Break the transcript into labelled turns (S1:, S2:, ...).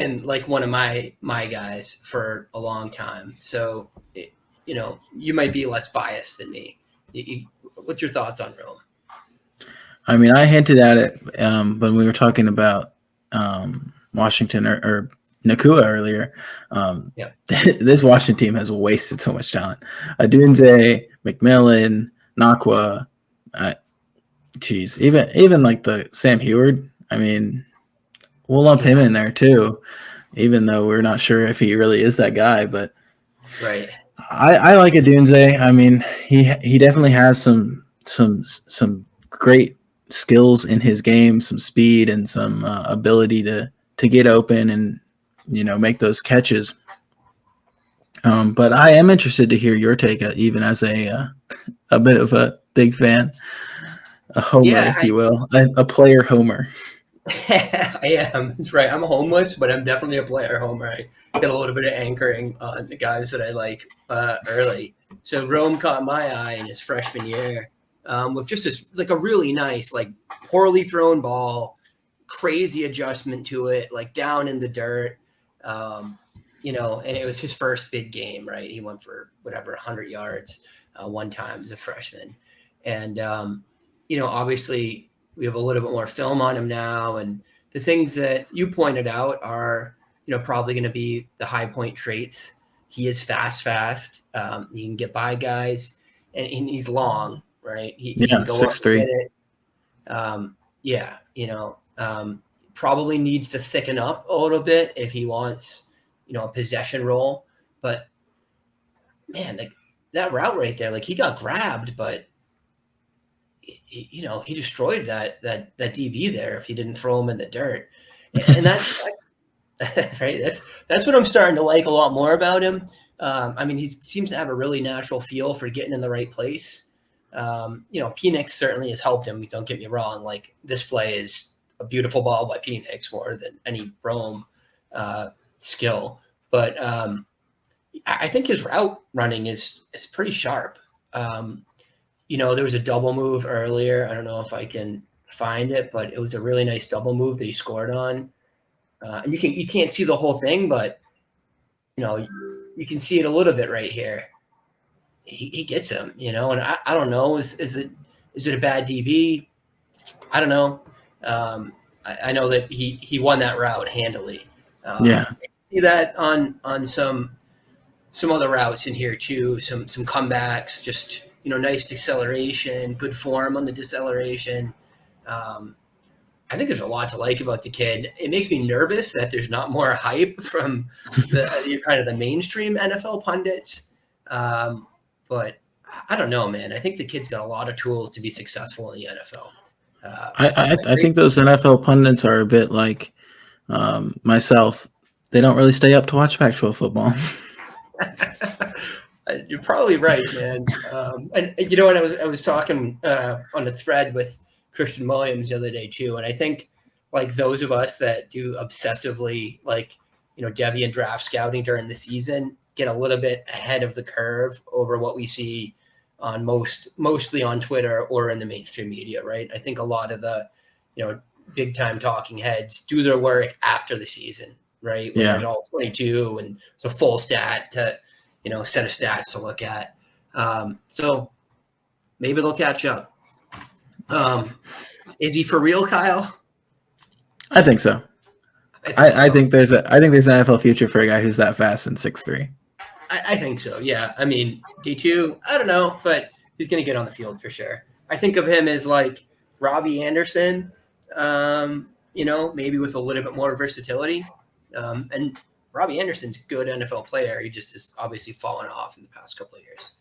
S1: and like one of my guys for a long time. So, you might be less biased than me. What's your thoughts on Rome?
S2: I mean, I hinted at it when we were talking about Washington or Nakua earlier.
S1: Yeah.
S2: This Washington team has wasted so much talent. Odunze, McMillan, Nakua, even like the Sam Heward. I mean, we'll lump him in there too, even though we're not sure if he really is that guy. But
S1: right,
S2: I like Odunze. I mean, he definitely has some great skills in his game, some speed and some ability to get open and make those catches. But I am interested to hear your take, even as a bit of a big fan, a homer, if you will, a player homer.
S1: I am. That's right. I'm homeless, but I'm definitely a player homer. I get a little bit of anchoring on the guys that I like early. So Rome caught my eye in his freshman year with just this like a really nice, like poorly thrown ball, crazy adjustment to it, like down in the dirt. And it was his first big game, right? He went for whatever 100 yards one time as a freshman, and obviously we have a little bit more film on him now, and the things that you pointed out are probably going to be the high point traits. He is fast. He can get by guys, and he's long, right? He can go
S2: 6'3".
S1: up probably needs to thicken up a little bit if he wants a possession role. But man, that route right there, like he got grabbed, but he destroyed that DB there if he didn't throw him in the dirt. And that's right. That's what I'm starting to like a lot more about him. I mean, he seems to have a really natural feel for getting in the right place. Penix certainly has helped him. Don't get me wrong. Like this play is a beautiful ball by Penix more than any Rome skill. But I think his route running is pretty sharp. There was a double move earlier. I don't know if I can find it, but it was a really nice double move that he scored on. And you can't see the whole thing, but you can see it a little bit right here. He gets him, and I don't know. Is it a bad DB? I don't know. I know that he won that route handily.
S2: Yeah.
S1: See that on some other routes in here too. Some comebacks, just nice deceleration, good form on the deceleration. I think there's a lot to like about the kid. It makes me nervous that there's not more hype from the kind of the mainstream NFL pundits. But I don't know, man. I think the kid's got a lot of tools to be successful in the NFL.
S2: I think those NFL pundits are a bit like myself. They don't really stay up to watch Pac-12 football.
S1: You're probably right, man. And you know what? I was talking on a thread with Christian Williams the other day too, and I think like those of us that do obsessively like Devy and draft scouting during the season get a little bit ahead of the curve over what we see on mostly on Twitter or in the mainstream media, right? I think a lot of the big time talking heads do their work after the season, right? When there's all 22 and it's a full stat to set of stats to look at. So maybe they'll catch up. Is he for real, Kyle?
S2: I think so. I think there's an NFL future for a guy who's that fast and 6'3".
S1: I think so. Yeah. I mean, D2, I don't know, but he's going to get on the field for sure. I think of him as like Robbie Anderson, maybe with a little bit more versatility. And Robbie Anderson's a good NFL player. He just has obviously fallen off in the past couple of years.